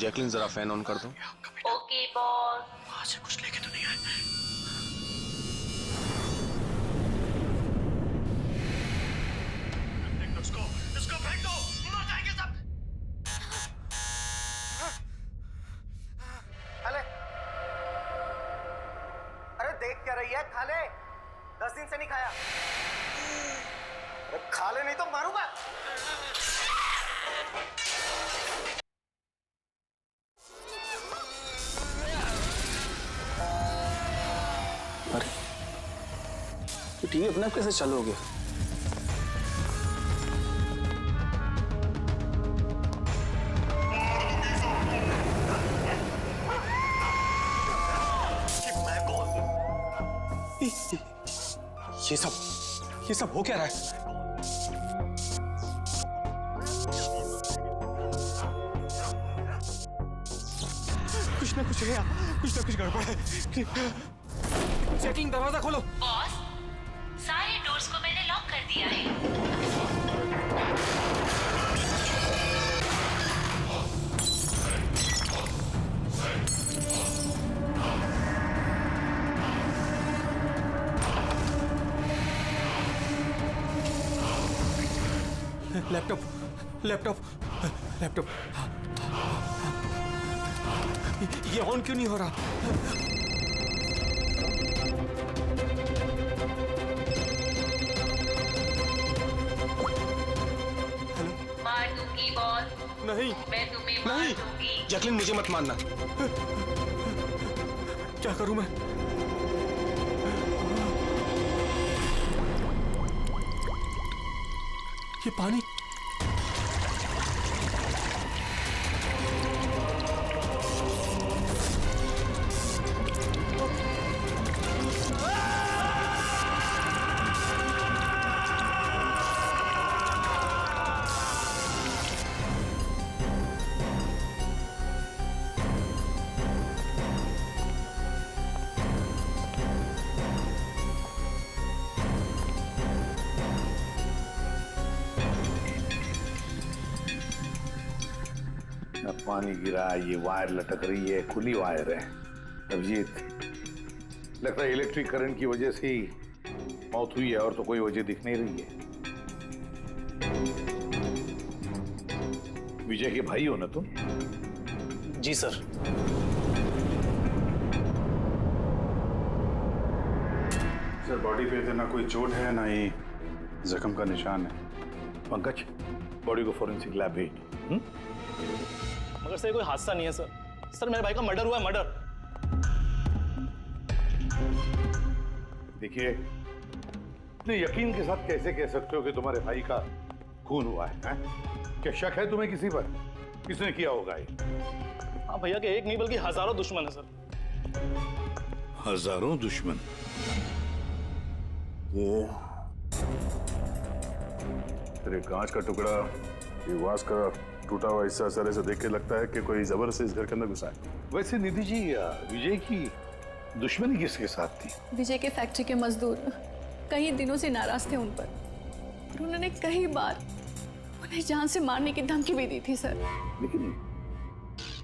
Jacqueline जरा fan on कर दो। Okay boss. वहां से कुछ लेके तो नहीं आए? इसको फेंक दो, मर जाएंगे सब। अरे देख क्या रही है, खा ले। 10 दिन से नहीं खाया। अरे खा ले नहीं तो मारूंगा। अरे तो टीवी अपने आप कैसे चालू हो गया? ये सब हो क्या रहा है? कुछ ना कुछ गड़बड़ है। चेकिंग, दरवाजा खोलो। बॉस, सारे डोर्स को मैंने लॉक कर दिया है। लैपटॉप ये ऑन क्यों नहीं हो रहा? मार दूंगी बॉस, नहीं मैं तुम्हें मार दूंगी। जैकलिन, मुझे मत मारना। क्या करूं मैं? ये पानी। पानी गिरा, ये वायर लटक रही है, खुली वायर है। अभिजीत, लगता है इलेक्ट्रिक करंट की वजह से ही मौत हुई है, और तो कोई वजह दिख नहीं रही है। विजय के भाई हो ना तुम? जी सर। सर, बॉडी पे तो ना कोई चोट है ना ही जख्म का निशान है। पंकज, बॉडी को फोरेंसिक लैब भेज दो। मगर सर कोई हादसा नहीं है सर। सर मेरे भाई का मर्डर हुआ है, मर्डर। देखिए, इतने यकीन के साथ कैसे कह सकते हो कि तुम्हारे भाई का खून हुआ है? क्या शक है तुम्हें किसी पर? किसने किया होगा ये? हाँ भैया के एक नहीं बल्कि हजारों दुश्मन है सर। हजारों दुश्मन? ये तेरे कांच का टुकड़ा, ये वास का टूटा हुआ हिस्सा सर ऐसे देख के लगता है कि कोई जबरदस्ती इस घर के अंदर घुसा है। वैसे निधि जी, विजय की दुश्मनी किसके साथ थी? विजय के फैक्ट्री के मजदूर कई दिनों से नाराज थे उन पर, और उन्होंने कई बार उन्हें जान से मारने की धमकी भी दी थी सर। लेकिन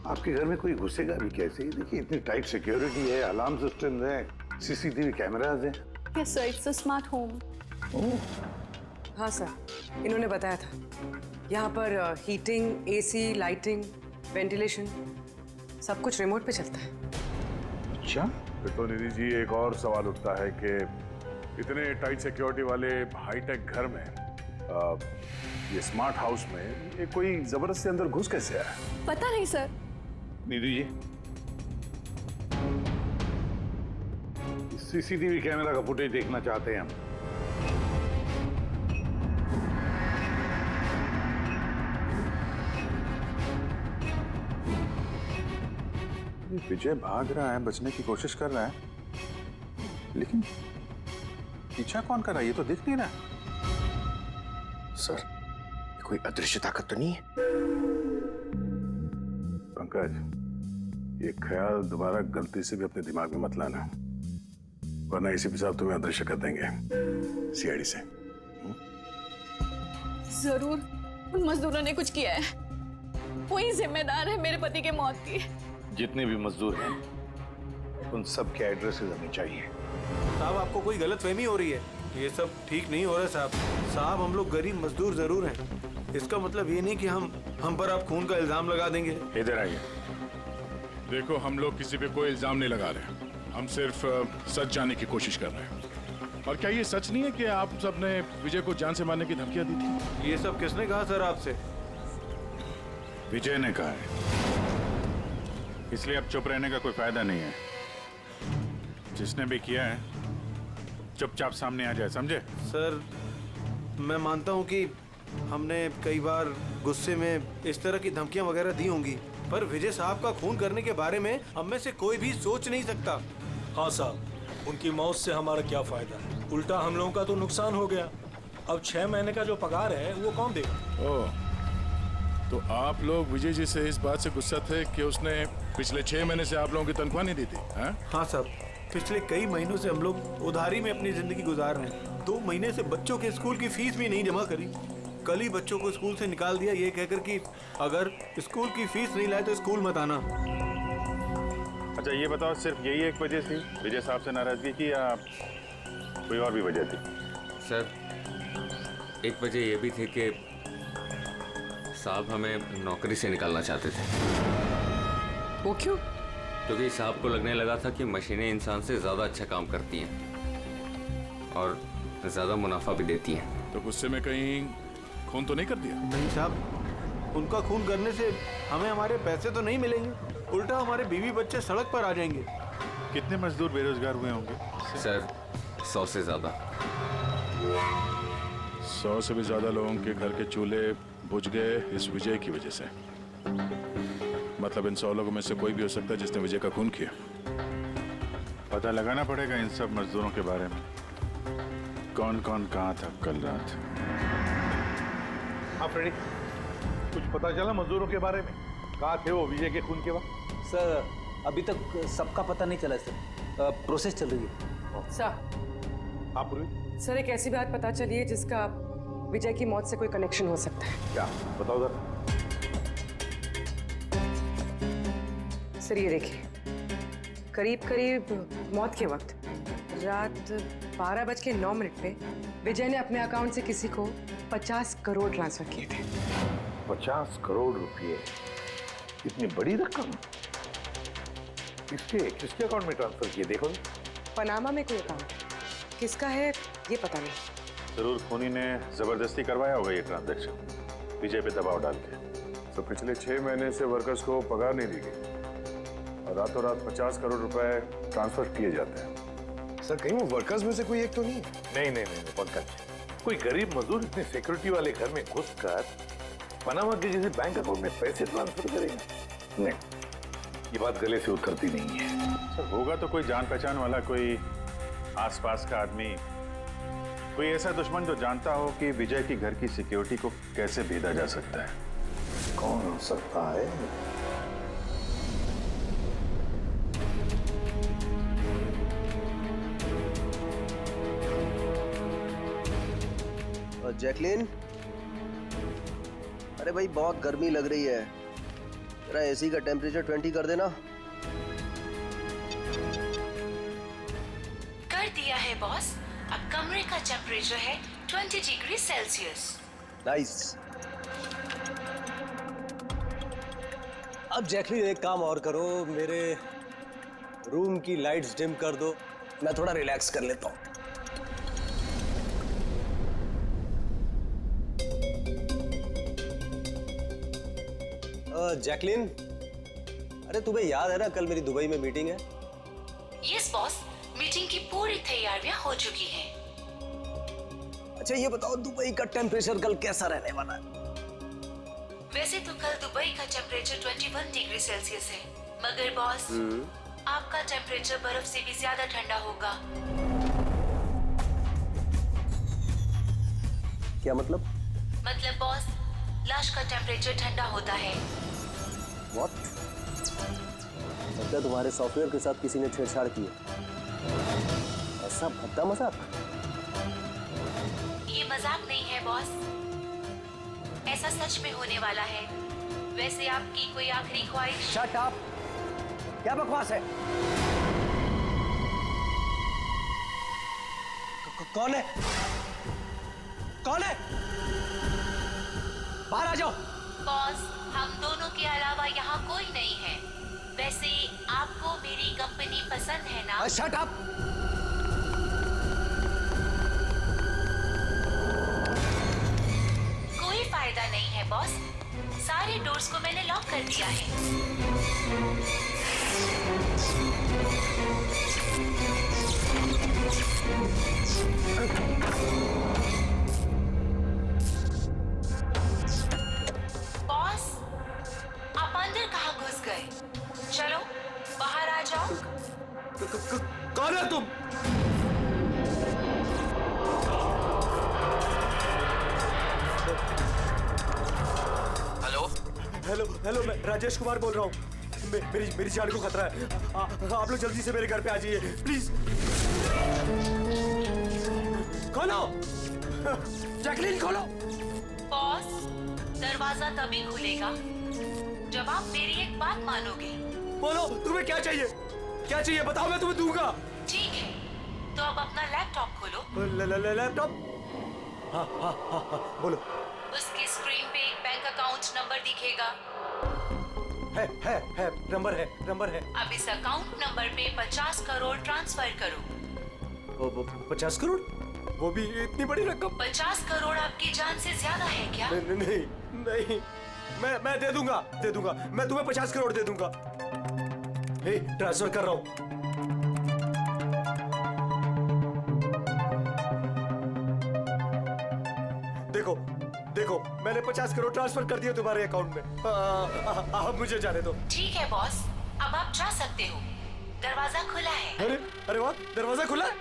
आपके घर में कोई घुसेगा भी कैसे? देखिए, इतनी टाइट सिक्योरिटी है, अलार्म सिस्टम है, सीसीटीवी कैमराज है। Yes sir, it's a smart home. हाँ सर, इन्होंने बताया था। यहाँ पर हीटिंग, एसी, लाइटिंग, वेंटिलेशन सब कुछ रिमोट पे चलता है। अच्छा, फिर तो निधि जी एक और सवाल उठता है कि इतने टाइट सिक्योरिटी वाले हाईटेक घर में ये स्मार्ट हाउस में ये कोई जबरदस्ती अंदर घुस कैसे आया? पता नहीं sir. Nidhi ji, CCTV camera का फुटेज देखना चाहते हैं हम। विजय भाग रहा है, बचने की कोशिश कर रहा है, लेकिन पीछा कौन कर रहा है ये तो दिख नहीं रहा। सर, ये कोई अदृश्य ताकत तो नहीं है? पंकज, ये ख्याल दोबारा गलती से भी अपने दिमाग में मत लाना, वरना इसी हिसाब तुम्हें अदृश्य कर देंगे सीआईडी से। जरूर उन मजदूरों ने कुछ किया है। वही जिम्मेदार है मेरे पति के मौत की। जितने भी मजदूर हैं उन सब के एड्रेसेस हमें चाहिए। साहब आपको कोई गलतफहमी हो रही है, ये सब ठीक नहीं हो रहा साहब। साहब हम लोग गरीब मजदूर जरूर हैं, इसका मतलब ये नहीं कि हम पर आप खून का इल्जाम लगा देंगे। इधर आइए। देखो, हम लोग किसी पे कोई इल्जाम नहीं लगा रहे, हम सिर्फ सच जानने की कोशिश कर रहे हैं। और क्या ये सच नहीं है कि आप सबने विजय को जान से मारने की धमकियां दी थी? ये सब किसने कहा सर आपसे? विजय ने कहा है, इसलिए अब चुप रहने का कोई फायदा नहीं है। जिसने भी किया है चुपचाप सामने आ जाए, समझे? सर मैं मानता हूँ कि हमने कई बार गुस्से में इस तरह की धमकियां वगैरह दी होंगी, पर विजय साहब का खून करने के बारे में हम में से कोई भी सोच नहीं सकता। हाँ साहब, उनकी मौत से हमारा क्या फायदा है? उल्टा हम लोगों का तो नुकसान हो गया। अब 6 महीने का जो पगार है वो कौन देगा? ओह, तो आप लोग विजय जी से इस बात से गुस्सा थे कि उसने पिछले 6 महीने से आप लोगों की तनख्वाह नहीं दी थी? हाँ साहब, पिछले कई महीनों से हम लोग उधारी में अपनी जिंदगी गुजार रहे हैं। 2 महीने से बच्चों के स्कूल की फीस भी नहीं जमा करी। कल ही बच्चों को स्कूल से निकाल दिया ये कहकर कि अगर स्कूल की फीस नहीं लाए तो स्कूल मत आना। अच्छा ये बताओ, सिर्फ यही एक वजह थी विजय साहब से नाराजगी की या कोई और भी वजह थी? सर, एक वजह ये भी थी कि साहब हमें नौकरी से निकालना चाहते थे। वो क्यों? क्योंकि साहब को लगने लगा था कि मशीनें इंसान से ज़्यादा अच्छा काम करती हैं और ज़्यादा मुनाफा भी देती हैं। तो गुस्से में कहीं खून तो नहीं कर दिया? नहीं साहब, उनका खून करने से हमें हमारे पैसे तो नहीं मिलेंगे, उल्टा हमारे बीवी बच्चे सड़क पर आ जाएंगे। कितने मजदूर बेरोजगार हुए होंगे? सर 100 से ज़्यादा। 100 से भी ज़्यादा लोगों के घर के चूल्हे बुझ गए इस विजय की वजह से। मतलब इन 100 लोगों में से कोई भी हो सकता है जिसने विजय का खून किया। पता लगाना पड़ेगा इन सब मजदूरों के बारे में, कौन कौन कहाँ था कल रात। हाँ फ्रेडी, कुछ पता चला मजदूरों के बारे में? कहाँ थे वो विजय के खून के वक्त? सर अभी तक सबका पता नहीं चला सर, प्रोसेस चल रही है। सर, आप पूरी सर एक ऐसी बात पता चली है जिसका विजय की मौत से कोई कनेक्शन हो सकता है। क्या बताओ जरा। सर ये देखिए, करीब करीब मौत के वक्त रात 12:09 पे विजय ने अपने अकाउंट से किसी को 50 करोड़ ट्रांसफर किए थे। 50 करोड़ रुपए, इतनी बड़ी रकम किसके किसके अकाउंट में ट्रांसफर किए? देखो, पनामा में कोई अकाउंट किसका है ये पता नहीं। जरूर खूनी ने जबरदस्ती करवाया होगा ये ट्रांजैक्शन, विजय पे दबाव डाल के। तो पिछले 6 महीने से वर्कर्स को पगार नहीं दी गई और रातों रात 50 करोड़ रुपए ट्रांसफर किए जाते हैं। सर कहीं वो वर्कर्स में से कोई एक तो नहीं? नहीं पंकज, कोई गरीब मजदूर इतने सिक्योरिटी वाले घर में घुसकर पनामा के जैसे बैंक अकाउंट में पैसे ट्रांसफर करेगा? नहीं, ये बात गले से उतरती नहीं है। सर होगा तो कोई जान पहचान वाला, कोई आसपास का आदमी, कोई ऐसा दुश्मन जो जानता हो कि विजय की घर की सिक्योरिटी को कैसे भेदा जा सकता है। कौन हो सकता है? जैकलिन, अरे भाई बहुत गर्मी लग रही है, तेरा एसी का टेम्परेचर 20 कर देना। कर दिया है बॉस, अब कमरे का टेम्परेचर है 20 डिग्री सेल्सियस। नाइस। अब जैकलिन एक काम और करो, मेरे रूम की लाइट्स डिम कर दो, मैं थोड़ा रिलैक्स कर लेता हूँ। जैकलिन, अरे तुम्हें याद है ना कल मेरी दुबई में मीटिंग है? यस बॉस, मीटिंग की पूरी तैयारियां हो चुकी हैं। अच्छा ये बताओ दुबई का टेम्परेचर कल कैसा रहने वाला है? वैसे तो कल दुबई का टेम्परेचर 21 डिग्री सेल्सियस है, मगर बॉस आपका टेम्परेचर बर्फ से भी ज्यादा ठंडा होगा। क्या मतलब? मतलब बॉस, लाश का टेम्परेचर ठंडा होता है। What? लगता है तुम्हारे सॉफ्टवेयर के साथ किसी ने छेड़छाड़ की है। ऐसा भद्दा मजाक? ये मजाक नहीं है बॉस, ऐसा सच में होने वाला है। वैसे आपकी कोई आखिरी ख्वाहिश? Shut up! क्या बकवास है? कौन है? कौन है? बाहर आ जाओ। बॉस, हम दोनों के अलावा यहाँ कोई नहीं है। वैसे आपको मेरी कंपनी पसंद है ना? Shut up! कोई फायदा नहीं है बॉस, सारे डोर्स को मैंने लॉक कर दिया है। बॉस, आप अंदर कहाँ घुस गए? चलो बाहर आ जाओ। कौन है तुम? हेलो हेलो हेलो, मैं राजेश कुमार बोल रहा हूँ। मेरी जान को खतरा है। आप लोग जल्दी से मेरे घर पे आ जाइए प्लीज। खोलो, जैकलीन खोलो। बॉस, दरवाजा तभी खुलेगा जब आप मेरी एक बात मानोगे। बोलो, तुम्हें क्या चाहिए? क्या चाहिए बताओ, मैं तुम्हें दूंगा। ठीक है, तो अब अपना लैपटॉप खोलो। लैपटॉप? हाँ हाँ हाँ हाँ, बोलो। उसकी स्क्रीन पे एक बैंक अकाउंट नंबर दिखेगा। है, नंबर है। अब इस अकाउंट नंबर पे 50 करोड़ ट्रांसफर करो। 50 करोड़? वो भी इतनी बड़ी रकम? 50 करोड़ आपकी जान से ज्यादा है क्या? नहीं, मैं दे दूंगा। मैं तुम्हें 50 करोड़ दे दूंगा। ट्रांसफर कर रहा हूँ। देखो, मैंने 50 करोड़ ट्रांसफर कर दिए तुम्हारे अकाउंट में। अब मुझे जाने दो। ठीक है बॉस, अब आप जा सकते हो। दरवाजा खुला है। अरे वाह, दरवाजा खुला है।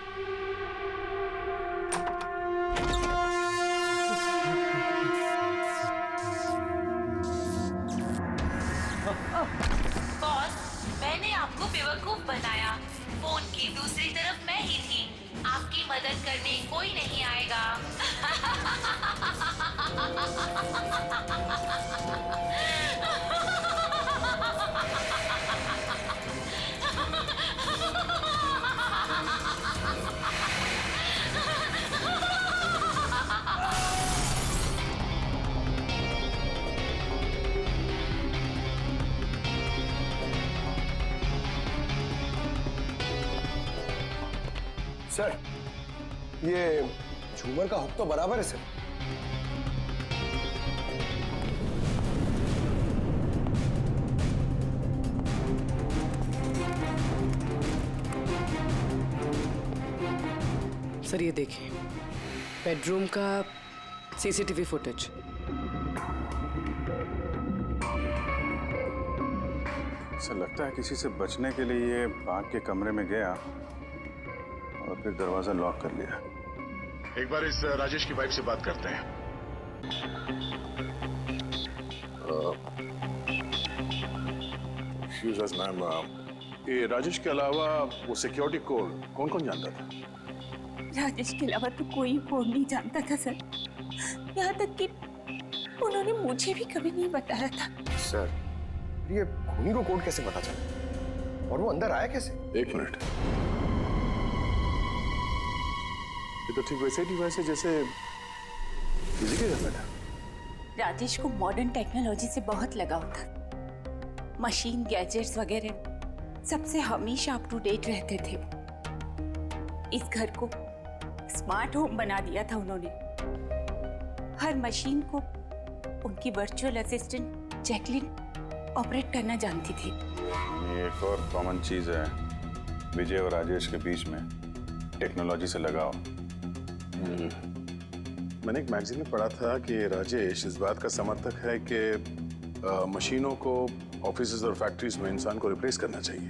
बॉस, मैंने आपको बेवकूफ बनाया। फोन की दूसरी तरफ मैं ही थी। आपकी मदद करने कोई नहीं आएगा। सर, ये झूमर का हुक तो बराबर है सर। सर ये देखिए, बेडरूम का सीसीटीवी फुटेज। सर, लगता है किसी से बचने के लिए ये बाग के कमरे में गया और फिर दरवाजा लॉक कर लिया। एक बार इस राजेश की वाइफ से बात करते हैं। एक्सक्यूज अस मैम, ये राजेश के अलावा वो सिक्योरिटी कोड कौन कौन जानता था? राजेश के अलावा तो कोई कोड नहीं जानता था सर। यहाँ तक कि उन्होंने मुझे भी कभी नहीं बताया था। सर, ये खूनी को कोड कैसे पता चला और वो अंदर आया कैसे? एक मिनट, ये तो ठीक वैसे डिवाइस है जैसे किसी के घर में था। राजेश को मॉडर्न टेक्नोलॉजी से बहुत लगाव था। मशीन, गैजेट्स वगैरह सबसे हमेशा अप टू डेट रहते थे। इस घर को स्मार्ट होम बना दिया था उन्होंने। हर मशीन को उनकी वर्चुअल असिस्टेंट जैकलिन ऑपरेट करना जानती थी। ये एक और कॉमन चीज है विजय और राजेश के बीच में, टेक्नोलॉजी से लगाव। मैंने एक मैगजीन में पढ़ा था कि राजेश इस बात का समर्थक है कि मशीनों को ऑफिसेज और फैक्ट्रीज में इंसान को रिप्लेस करना चाहिए,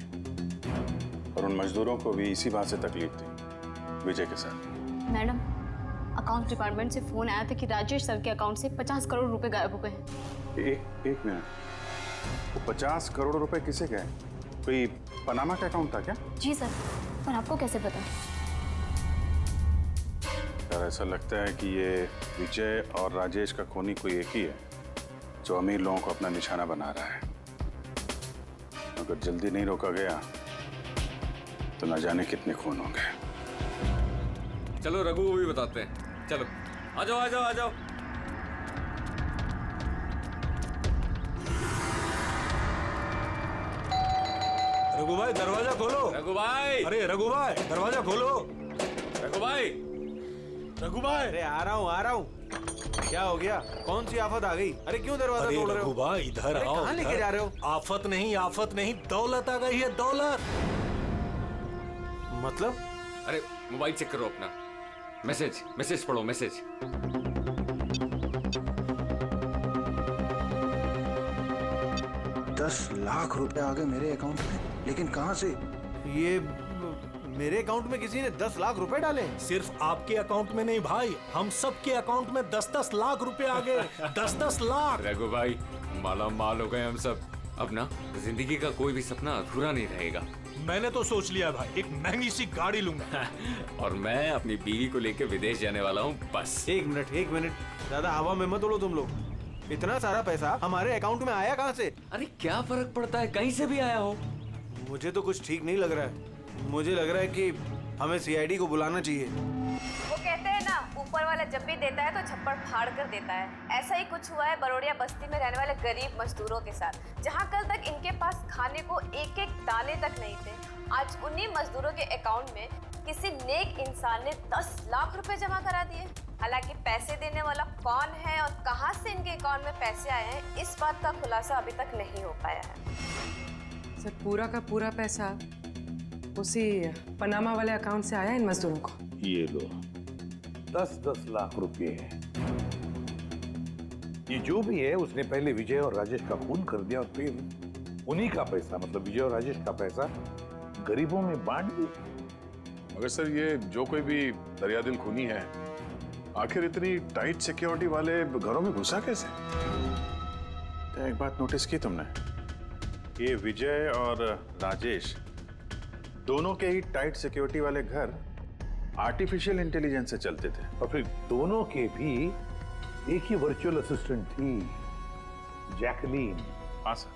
और उन मजदूरों को भी इसी बात से तकलीफ थी विजय के साथ। मैडम, अकाउंट डिपार्टमेंट से फोन आया था कि राजेश सर के अकाउंट से 50 करोड़ रुपए गायब हो गए हैं। एक मिनट, वो 50 करोड़ रुपए किसे गए? कोई पनामा का अकाउंट था क्या? जी सर, पर आपको कैसे पता? यार, ऐसा लगता है कि ये विजय और राजेश का खूनी कोई एक ही है। जो अमीर लोगों को अपना निशाना बना रहा है। अगर जल्दी नहीं रोका गया तो न जाने कितने खून होंगे। चलो रघु को भी बताते हैं। चलो आ जाओ आ जाओ आ जाओ। रघु भाई दरवाजा खोलो। रघु भाई, अरे रघु भाई दरवाजा खोलो। रघु भाई, रघु भाई, अरे आ रहा हूँ। क्या हो गया? कौन सी आफत आ गई? अरे क्यों दरवाजा तोड़ रहे हो? रघु भाई इधर आओ। कहाँ लेके जा रहे हो? आफत नहीं, दौलत आ गई है, दौलत। मतलब? अरे मोबाइल चेक करो अपना। मैसेज पढ़ो, मैसेज। 10 लाख रुपए आ गए मेरे अकाउंट में, लेकिन कहाँ से? ये मेरे अकाउंट में किसी ने 10 लाख रुपए डाले? सिर्फ आपके अकाउंट में नहीं भाई, हम सब के अकाउंट में 10-10 लाख रुपए आ गए। 10-10 लाख। रघु भाई माला माल हो गए हम सब। अब ना जिंदगी का कोई भी सपना अधूरा नहीं रहेगा। मैंने तो सोच लिया भाई, एक महंगी सी गाड़ी लूंगा। और मैं अपनी बीवी को लेकर विदेश जाने वाला हूँ बस। एक मिनट, ज्यादा हवा में मत उड़ो तुम लोग। इतना सारा पैसा हमारे अकाउंट में आया कहाँ से? अरे क्या फर्क पड़ता है, कहीं से भी आया हो। मुझे तो कुछ ठीक नहीं लग रहा है। मुझे लग रहा है कि हमें सीआईडी को बुलाना चाहिए। वो कहते हैं ना, ऊपर वाला जब भी देता है तो छप्पड़ फाड़ कर देता है। ऐसा ही कुछ हुआ है बरोड़िया बस्ती में रहने वाले गरीब मजदूरों के साथ, जहां कल तक इनके पास खाने को एक एक दाने तक नहीं थे। आज उन्हीं मजदूरों के अकाउंट में किसी नेक इंसान ने 10 लाख रुपए जमा करा दिए। हालांकि पैसे देने वाला कौन है और कहां से इनके अकाउंट में पैसे आए हैं, इस बात का खुलासा अभी तक नहीं हो पाया है। सर पूरा का पूरा पैसा उसी पनामा वाले अकाउंट से आया इन मजदूरों को। ये लो 10-10 लाख रुपए है। ये जो भी है उसने पहले विजय और राजेश का खून कर दिया और फिर उन्हीं का पैसा, मतलब विजय और राजेश का पैसा गरीबों में बांट दिया। मगर सर ये जो कोई भी दरियादिल खूनी है, आखिर इतनी टाइट सिक्योरिटी वाले घरों में घुसा कैसे? क्या एक बात नोटिस की तुमने? ये विजय और राजेश दोनों के ही टाइट सिक्योरिटी वाले घर आर्टिफिशियल इंटेलिजेंस से चलते थे, और फिर दोनों के भी एक ही वर्चुअल असिस्टेंट थी, जैकलीन। हाँ सर,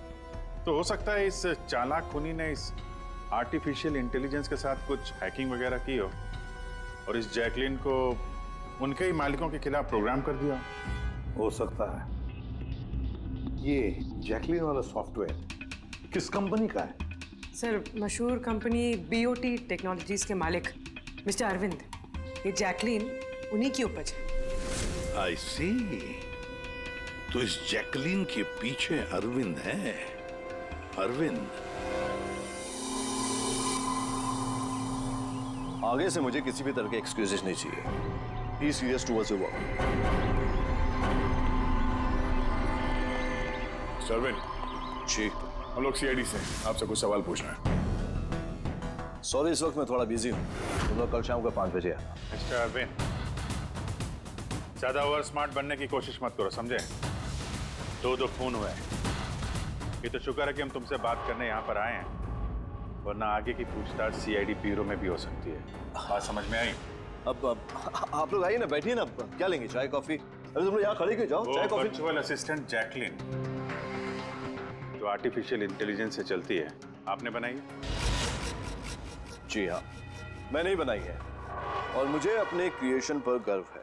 तो हो सकता है इस चालाक खूनी ने इस आर्टिफिशियल इंटेलिजेंस के साथ कुछ हैकिंग वगैरह की हो और इस जैकलीन को उनके ही मालिकों के खिलाफ प्रोग्राम कर दिया। हो सकता है। ये जैकलीन वाला सॉफ्टवेयर किस कंपनी का है? सर मशहूर कंपनी BOT टेक्नोलॉजीज के मालिक मिस्टर अरविंद, ये जैकलीन उन्हीं की उपज है। आई सी। तो इस जैकलीन के पीछे अरविंद है। अरविंद, आगे से मुझे किसी भी तरह के एक्सक्यूजेस नहीं चाहिए। Be serious towards your work. Sarvin ji, हम लोग सीआईडी से आपसे कुछ सवाल पूछना है। सॉरी, इस वक्त मैं थोड़ा बिजी हूँ। तुम लोग कल शाम को 5 बजे आना। मिस्टर अरविंद, ज्यादा ओवर स्मार्ट बनने की कोशिश मत करो, समझे? 2 खून हुए। ये तो शुक्र है कि हम तुमसे बात करने यहाँ पर आए हैं, वरना आगे की पूछताछ सीआईडी ब्यूरो में भी हो सकती है। बात समझ में आई? अब आप लोग आइए ना, बैठिए ना। क्या लेंगे, चाय कॉफी? अरे तुम लोग यहाँ खड़े क्यों? जाओ चाय कॉफी। वर्चुअल असिस्टेंट जैकलिन जो आर्टिफिशियल इंटेलिजेंस से चलती है, आपने बनाई है? जी हाँ, मैंने ही बनाई है और मुझे अपने क्रिएशन पर गर्व है।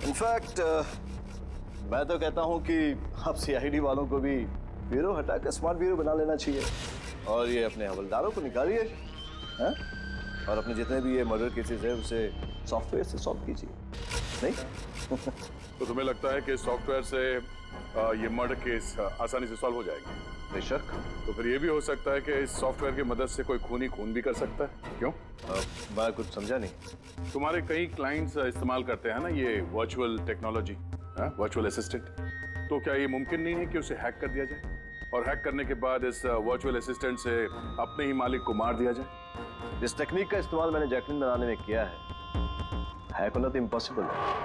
इनफैक्ट मैं तो कहता हूँ कि आप सीआईडी वालों को भी ब्यूरो हटाकर स्मार्ट ब्यूरो बना लेना चाहिए और ये अपने हवलदारों को निकालिए, हैं? और अपने जितने भी ये मर्डर केसेस है उसे सॉफ्टवेयर से सॉल्व कीजिए, नहीं? तो तुम्हें लगता है कि सॉफ्टवेयर से ये मर्डर केस आसानी से सॉल्व हो जाएगा? बेशक। तो फिर ये भी हो सकता है कि इस सॉफ्टवेयर की मदद से कोई खूनी खून भी कर सकता है। क्यों? मैं कुछ समझा नहीं। तुम्हारे कई क्लाइंट्स इस्तेमाल करते हैं ना ये वर्चुअल टेक्नोलॉजी, वर्चुअल असिस्टेंट। तो क्या ये मुमकिन नहीं है कि उसे हैक कर दिया जाए और हैक करने के बाद इस वर्चुअल असिस्टेंट से अपने ही मालिक को मार दिया जाए? इस टेक्निक का इस्तेमाल मैंने जैकलिन बनाने में किया है। हैक होना तो इम्पॉसिबल है।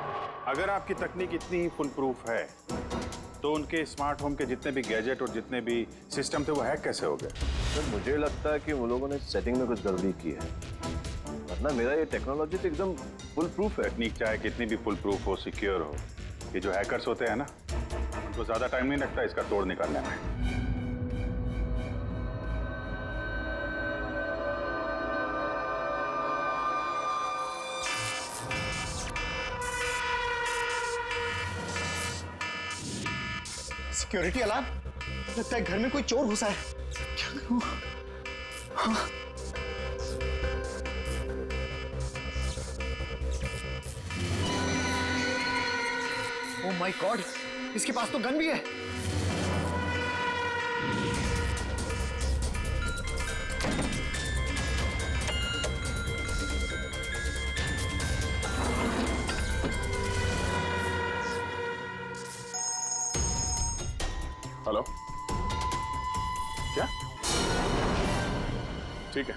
अगर आपकी तकनीक इतनी ही फुल प्रूफ है तो उनके स्मार्ट होम के जितने भी गैजेट और जितने भी सिस्टम थे वो हैक कैसे हो गए? सर मुझे लगता है कि वो लोगों ने सेटिंग में कुछ गड़बड़ी की है, वरना मेरा ये टेक्नोलॉजी तो एकदम फुल प्रूफ है। टेक्निक चाहे कितनी भी फुल प्रूफ हो, सिक्योर हो, ये जो हैकर्स होते हैं ना, उनको ज्यादा टाइम नहीं लगता इसका तोड़ निकालने में। सिक्योरिटी अलार्म, लगता है घर में कोई चोर घुसा है। क्या करूं? हाँ। ओह माय गॉड, इसके पास तो गन भी है। हेलो, क्या? ठीक है,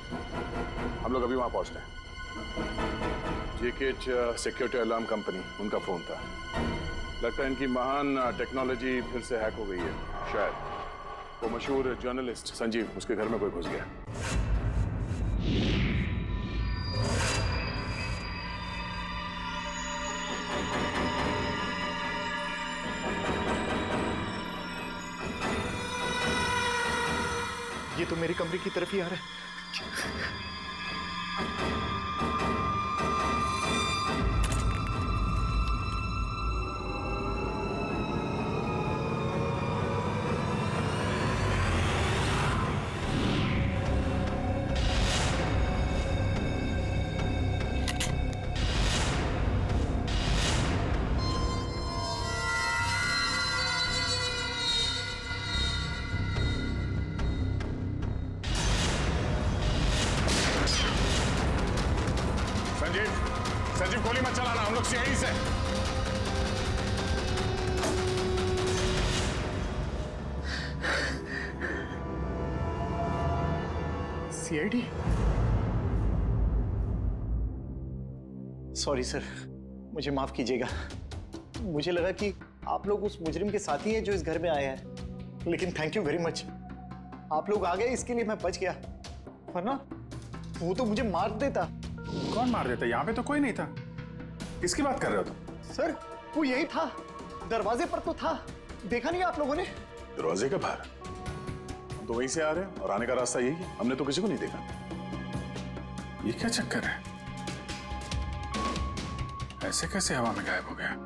हम लोग अभी वहां पहुंचते हैं। जेकेएच सिक्योरिटी अलार्म कंपनी, उनका फोन था। लगता है इनकी महान टेक्नोलॉजी फिर से हैक हो गई है। शायद वो मशहूर जर्नलिस्ट संजीव, उसके घर में कोई घुस गया। ये तो मेरी कमरे की तरफ ही आ रहा है। संजीव, गोली मत चलाना, हम लोग सीआईडी से। सीआईडी? सॉरी सर, मुझे माफ कीजिएगा। मुझे लगा कि आप लोग उस मुजरिम के साथी हैं जो इस घर में आए हैं, लेकिन थैंक यू वेरी मच। आप लोग आ गए, इसके लिए मैं बच गया, वरना वो तो मुझे मार देता। कौन मार देता? यहाँ पे तो कोई नहीं था। किसकी बात कर रहे हो तुम? सर, वो यही था, दरवाजे पर तो था। देखा नहीं आप लोगों ने? दरवाजे के बाहर? हम तो वहीं से आ रहे हैं और आने का रास्ता यही है। हमने तो किसी को नहीं देखा। ये क्या चक्कर है? ऐसे कैसे हवा में गायब हो गया?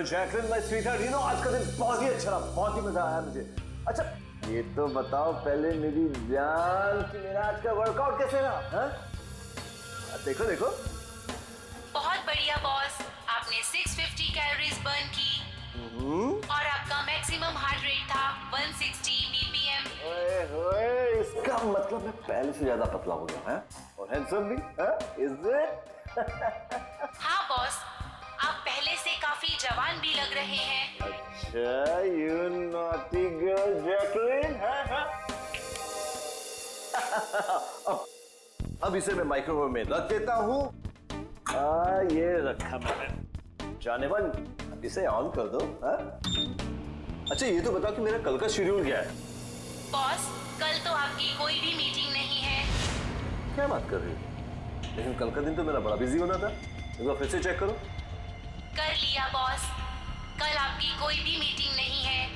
जैकलिन माय स्वीटहार्ट, आज का दिन बहुत ही अच्छा रहा, बहुत ही मजा आया मुझे। अच्छा ये तो बताओ पहले मेरी जान कि मेरा आज का वर्कआउट कैसे रहा? देखो देखो। बहुत बढ़िया बॉस, आपने 650 कैलोरीज बर्न की और आपका मैक्सिमम हार्ट रेट था 160 बीपीएम। ओए होए, इसका मतलब मैं पहले से ज्यादा पतला हो गया है और हैंडसम भी, इज इट? हाँ बॉस, आप पहले से काफी जवान भी लग रहे हैं। अच्छा, यू नॉटी गर्ल जैकलिन। अब इसे मैं माइक्रोवेव में रख देता हूँ। ये रखा मैंने। जाने मन, इसे ऑन कर दो। अच्छा ये तो बताओ कि मेरा कल का शेड्यूल क्या है? बॉस, कल तो आपकी कोई भी मीटिंग नहीं है। क्या बात कर रही हो? लेकिन कल का दिन तो मेरा बड़ा बिजी होना था। एक बार फिर से चेक करो। कर लिया बॉस, कल आपकी कोई भी मीटिंग नहीं है,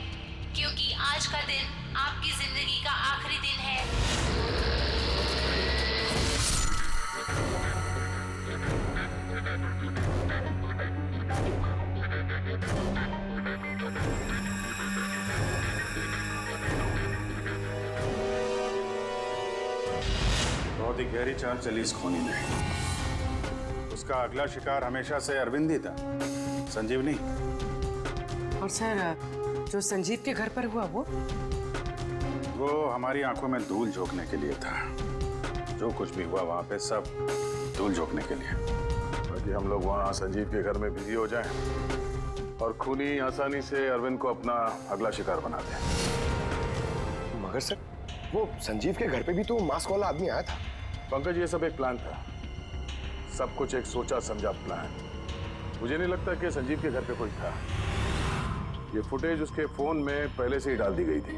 क्योंकि आज का दिन आपकी जिंदगी का आखिरी दिन है। बहुत ही गहरी चाल चली इस खूनी में। उसका अगला शिकार हमेशा से अरविंद ही था, संजीव नहीं। और सर, जो संजीव के घर पर हुआ वो हमारी आंखों में धूल झोंकने के लिए था। जो कुछ भी हुआ वहां पे सब धूल झोंकने के लिए, ताकि हम लोग वहां संजीव के घर में बिजी हो जाएं और खूनी आसानी से अरविंद को अपना अगला शिकार बना दे। मगर सर, वो संजीव के घर पे भी तो मास्क वाला आदमी आया था। पंकज, ये सब एक प्लान था, सब कुछ एक सोचा समझा प्लान। मुझे नहीं लगता कि संजीव के घर पे कोई था। ये फुटेज उसके फोन में पहले से ही डाल दी गई थी।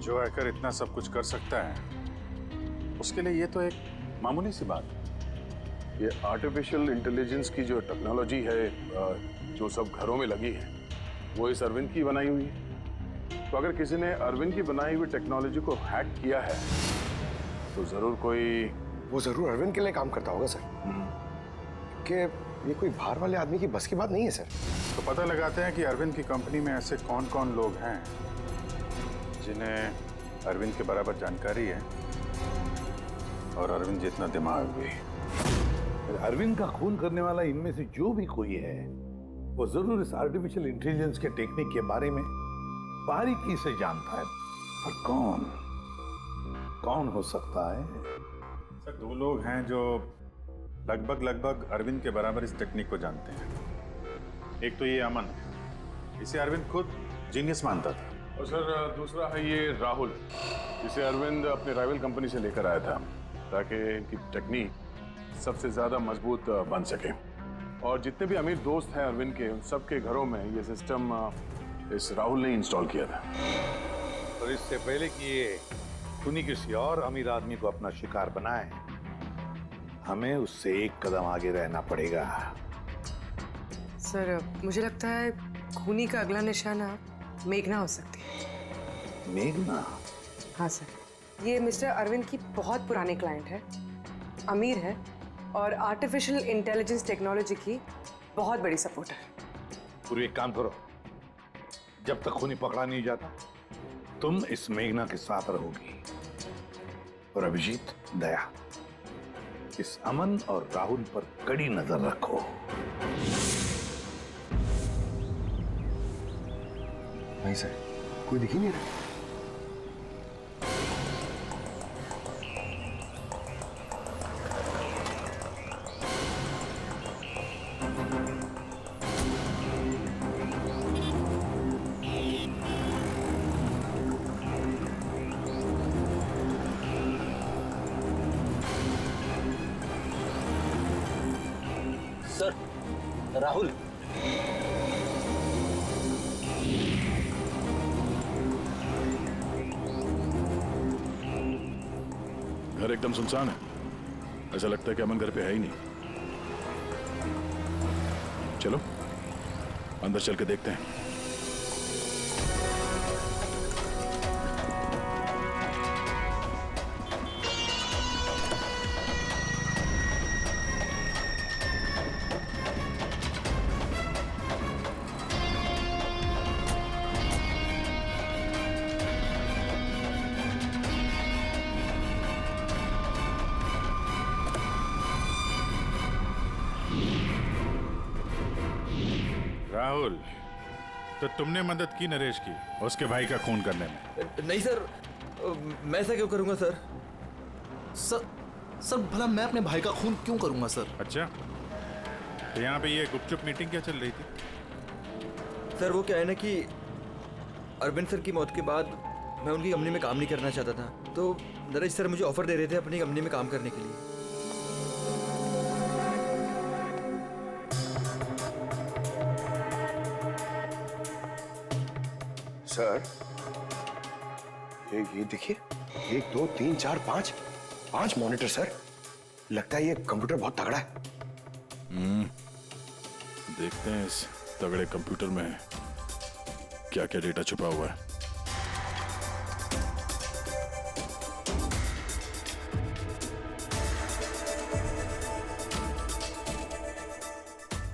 जो हैकर इतना सब कुछ कर सकता है, उसके लिए ये तो एक मामूली सी बात है। ये आर्टिफिशियल इंटेलिजेंस की जो टेक्नोलॉजी है जो सब घरों में लगी है वो इस अरविंद की बनाई हुई है। तो अगर किसी ने अरविंद की बनाई हुई टेक्नोलॉजी को हैक किया है तो जरूर कोई, वो जरूर अरविंद के लिए काम करता होगा सर, कि ये कोई बाहर वाले आदमी की बस की बात नहीं है सर। तो पता लगाते हैं कि अरविंद की कंपनी में ऐसे कौन कौन लोग हैं जिन्हें अरविंद के बराबर जानकारी है और अरविंद जितना दिमाग भी। अरविंद का खून करने वाला इनमें से जो भी कोई है वो जरूर इस आर्टिफिशियल इंटेलिजेंस के टेक्निक के बारे में बारीकी से जानता है। पर कौन हो सकता है? सर 2 लोग हैं जो लगभग अरविंद के बराबर इस टेक्निक को जानते हैं। एक तो ये अमन, इसे अरविंद खुद जीनियस मानता था, और सर दूसरा है ये राहुल, जिसे अरविंद अपने राइवल कंपनी से लेकर आया था ताकि इनकी टेक्निक सबसे ज्यादा मजबूत बन सके। और जितने भी अमीर दोस्त हैं अरविंद के, उन सबके घरों में ये सिस्टम इस राहुल ने इंस्टॉल किया था। और इससे पहले कि ये खूनी किसी और अमीर आदमी को अपना शिकार बनाए, हमें उससे एक कदम आगे रहना पड़ेगा। सर मुझे लगता है खूनी का अगला निशाना मेघना हो सकती है। मेघना? हाँ सर, ये मिस्टर अरविंद की बहुत पुरानी क्लाइंट है, अमीर है और आर्टिफिशियल इंटेलिजेंस टेक्नोलॉजी की बहुत बड़ी सपोर्टर है। पूरी एक काम करो, जब तक खूनी पकड़ा नहीं जाता तुम इस मेघना के साथ रहोगी, और अभिजीत, दया, इस अमन और राहुल पर कड़ी नजर रखो। नहीं सर, कोई दिख ही नहीं रहा। सर राहुल, घर एकदम सुनसान है, ऐसा लगता है कि अमन घर पे है ही नहीं। चलो अंदर चल के देखते हैं। राहुल, तो तुमने मदद की नरेश की उसके भाई का खून करने में? नहीं सर, मैं ऐसा क्यों करूंगा सर? सर भला मैं अपने भाई का खून क्यों करूंगा सर? अच्छा, तो यहाँ पे ये गुपचुप मीटिंग क्या चल रही थी? सर वो क्या है ना कि अरविंद सर की मौत के बाद मैं उनकी कंपनी में काम नहीं करना चाहता था, तो नरेश सर मुझे ऑफर दे रहे थे अपनी कंपनी में काम करने के लिए। सर ये देखिए, 1 2 3 4 5 मॉनिटर सर। लगता है ये कंप्यूटर बहुत तगड़ा है। देखते हैं इस तगड़े कंप्यूटर में क्या क्या डेटा छुपा हुआ है।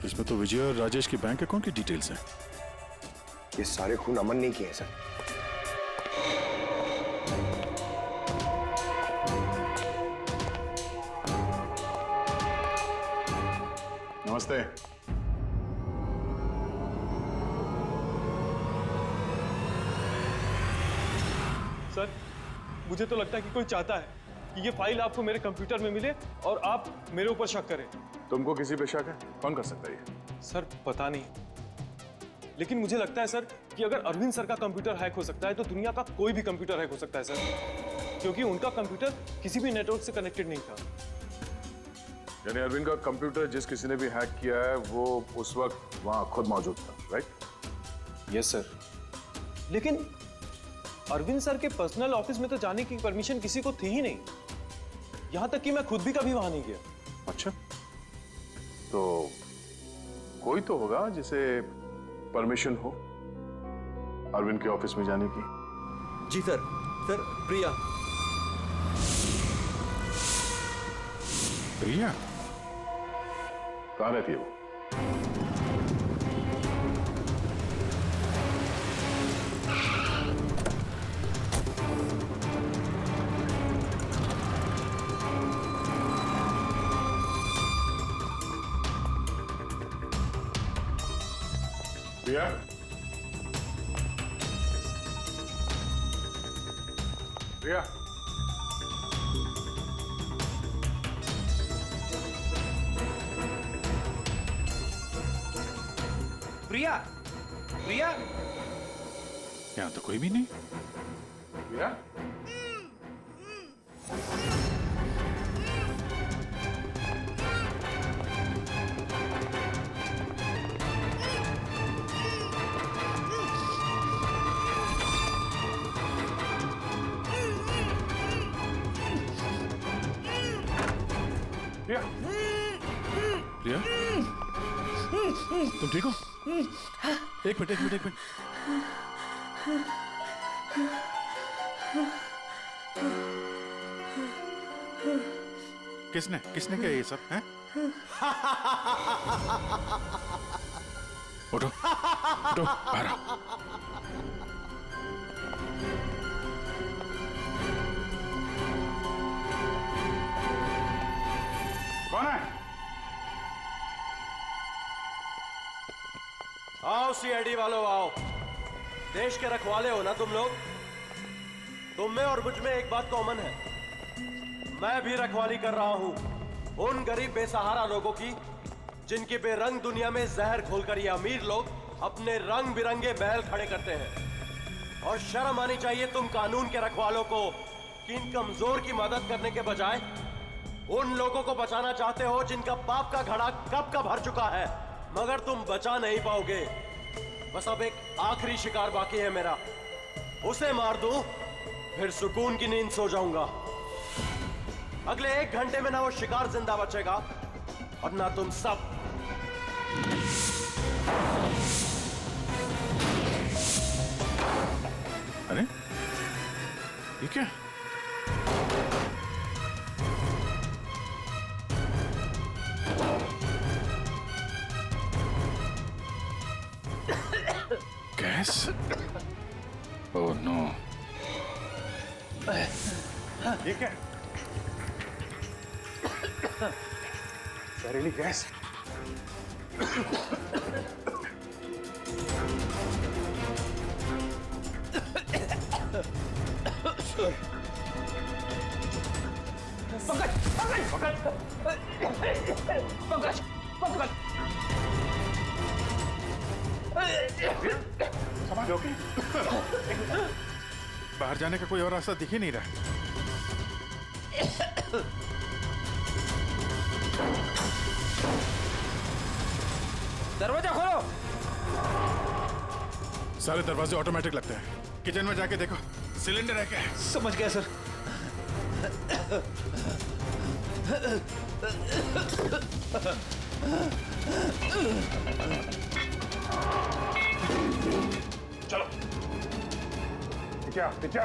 इसमें तो विजय और राजेश की बैंक अकाउंट की डिटेल्स हैं। ये सारे खून अमन ने किए हैं सर। नमस्ते। सर मुझे तो लगता है कि कोई चाहता है कि ये फाइल आपको मेरे कंप्यूटर में मिले और आप मेरे ऊपर शक करें। तुमको किसी पे शक है? कौन कर सकता है ये? सर पता नहीं, लेकिन मुझे लगता है सर कि अगर अरविंद सर का कंप्यूटर हैक हो सकता है तो दुनिया का कोई भी कंप्यूटर हैक हो सकता है सर, क्योंकि उनका कंप्यूटर किसी भी नेटवर्क से कनेक्टेड नहीं था। यानी अरविंद का कंप्यूटर जिस किसी ने भी हैक किया है वो उस वक्त वहां खुद मौजूद था, राइट? यस सर, लेकिन अरविंद सर के पर्सनल ऑफिस में तो जाने की परमिशन किसी को थी ही नहीं, यहां तक कि मैं खुद भी कभी वहां नहीं गया। अच्छा, तो कोई तो होगा जिसे परमिशन हो अरविंद के ऑफिस में जाने की। जी सर। सर प्रिया। प्रिया कहाँ रहती है वो? प्रिया? प्रिया? प्रिया, प्रिया, यहाँ तो कोई भी नहीं। प्रिया? प्रिया? प्रिया? तुम ठीक हो? एक मिनट। किसने किया ये सब है? उठो बाहर आओ। कौन है? आओ सीआईडी वालों आओ। देश के रखवाले हो ना तुम लोग। तुम में और मुझ में एक बात कॉमन है, मैं भी रखवाली कर रहा हूं उन गरीब बेसहारा लोगों की जिनकी बेरंग दुनिया में जहर घोलकर ये अमीर लोग अपने रंग बिरंगे महल खड़े करते हैं। और शर्म आनी चाहिए तुम कानून के रखवालों को कि इन कमजोर की मदद करने के बजाय उन लोगों को बचाना चाहते हो जिनका पाप का घड़ा कब का भर चुका है, मगर तुम बचा नहीं पाओगे। बस अब एक आखिरी शिकार बाकी है मेरा, उसे मार दूं फिर सुकून की नींद सो जाऊंगा। अगले 1 घंटे में ना वो शिकार जिंदा बचेगा और ना तुम सब। अरे ये क्या? गैस? Oh no. ये क्या? जहरीली गैस? समझ लो कि बाहर जाने का कोई और रास्ता दिख ही नहीं रहा। दरवाजा खोलो। सारे दरवाजे ऑटोमेटिक लगते हैं। किचन में जाके देखो सिलेंडर है क्या? समझ गया सर। चलो पीछे।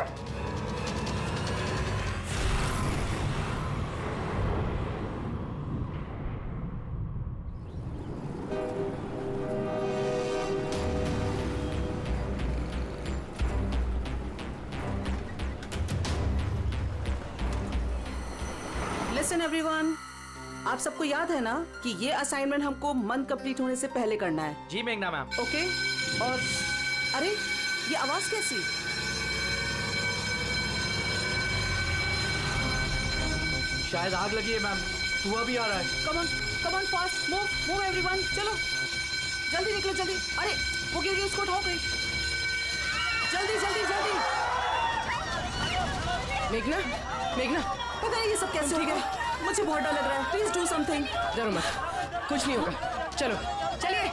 लिसन एवरीवन, आप सबको याद है ना कि ये असाइनमेंट हमको मंथ कंप्लीट होने से पहले करना है। जी मेघना मैम। ओके। और अरे ये आवाज कैसी? शायद आग लगी है मैम, धुआं भी आ रहा है। Come on fast, move everyone, चलो जल्दी निकलो जल्दी। अरे वो गिर गई, उसको उठाओ कोई, जल्दी। मेघना पता नहीं ये सब कैसे हो गया। मुझे बहुत डर लग रहा है, प्लीज डू समथिंग। डरो मत, कुछ नहीं होगा। चलो चलिए।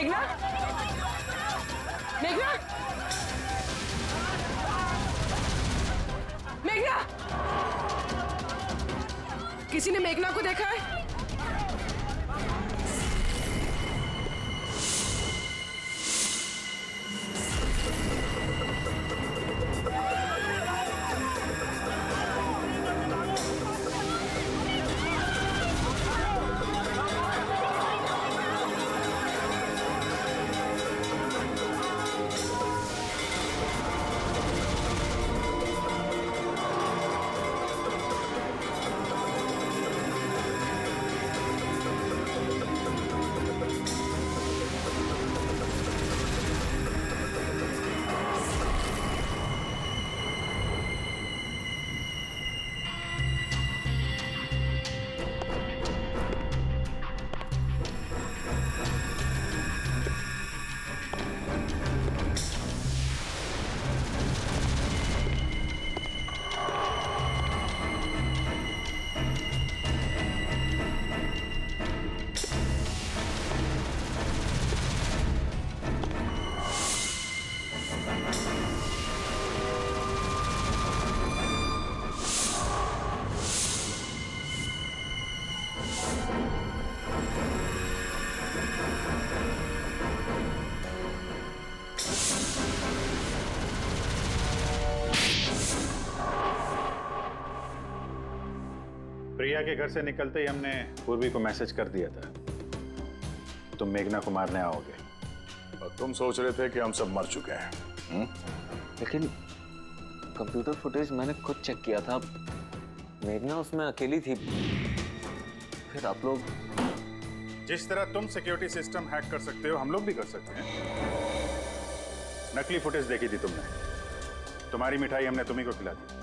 मेघना, मेघना, मेघना, किसी ने मेघना को देखा है? प्रिया के घर से निकलते ही हमने पूर्वी को मैसेज कर दिया था तुम मेघना को मारने आओगे, और तुम सोच रहे थे कि हम सब मर चुके हैं। लेकिन कंप्यूटर फुटेज मैंने खुद चेक किया था, मेघना उसमें अकेली थी। फिर आप लोग जिस तरह तुम सिक्योरिटी सिस्टम हैक कर सकते हो हम लोग भी कर सकते हैं। नकली फुटेज देखी थी तुमने, तुम्हारी मिठाई हमने तुम्ही को खिला दी।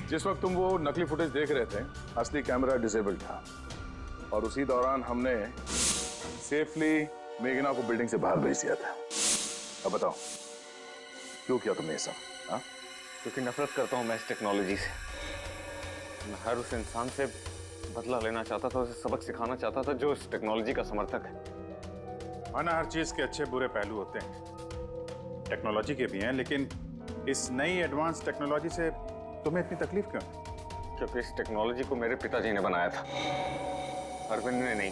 जिस वक्त तुम वो नकली फुटेज देख रहे थे असली कैमरा डिसेबल था, और उसी दौरान हमने सेफली मेघना को बिल्डिंग से बाहर भेज दिया था। अब बताओ क्यों किया तुमने ये सब? हाँ, क्योंकि नफरत करता हूँ मैं इस टेक्नोलॉजी से। मैं हर उस इंसान से बदला लेना चाहता था, उसे सबक सिखाना चाहता था जो इस टेक्नोलॉजी का समर्थक है। माना हर चीज के अच्छे बुरे पहलू होते हैं, टेक्नोलॉजी के भी हैं, लेकिन इस नई एडवांस टेक्नोलॉजी से तुम्हें इतनी तकलीफ क्यों? क्योंकि इस टेक्नोलॉजी को मेरे पिताजी ने बनाया था, अरविंद ने नहीं।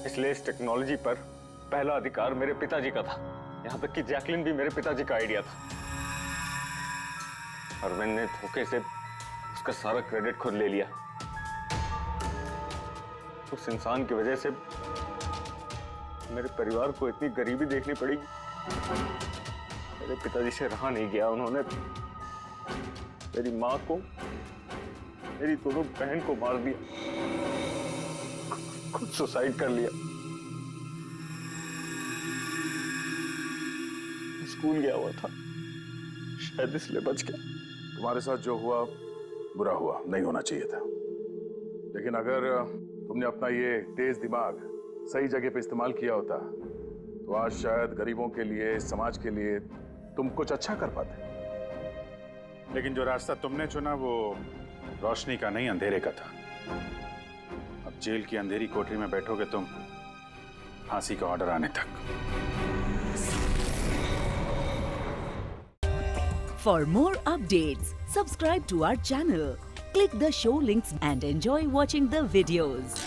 इसलिए इस टेक्नोलॉजी पर पहला अधिकार मेरे पिताजी का था। यहाँ तक कि जैकलिन भी मेरे पिताजी का आइडिया था। अरविंद ने धोखे से उसका सारा क्रेडिट खुद ले लिया। उस इंसान की वजह से मेरे परिवार को इतनी गरीबी देखनी पड़ेगी। मेरे पिताजी से रहा नहीं गया, उन्होंने मेरी माँ को, मेरी दोनों बहन को मार दिया, खुद सुसाइड कर लिया। स्कूल गया हुआ था, शायद इसलिए बच गया। तुम्हारे साथ जो हुआ बुरा हुआ, नहीं होना चाहिए था। लेकिन अगर तुमने अपना ये तेज दिमाग सही जगह पे इस्तेमाल किया होता तो आज शायद गरीबों के लिए, समाज के लिए तुम कुछ अच्छा कर पाते। लेकिन जो रास्ता तुमने चुना वो रोशनी का नहीं, अंधेरे का था। अब जेल की अंधेरी कोठरी में बैठोगे तुम फांसी का ऑर्डर आने तक। For more updates, subscribe to our channel, click the show links and enjoy watching the videos.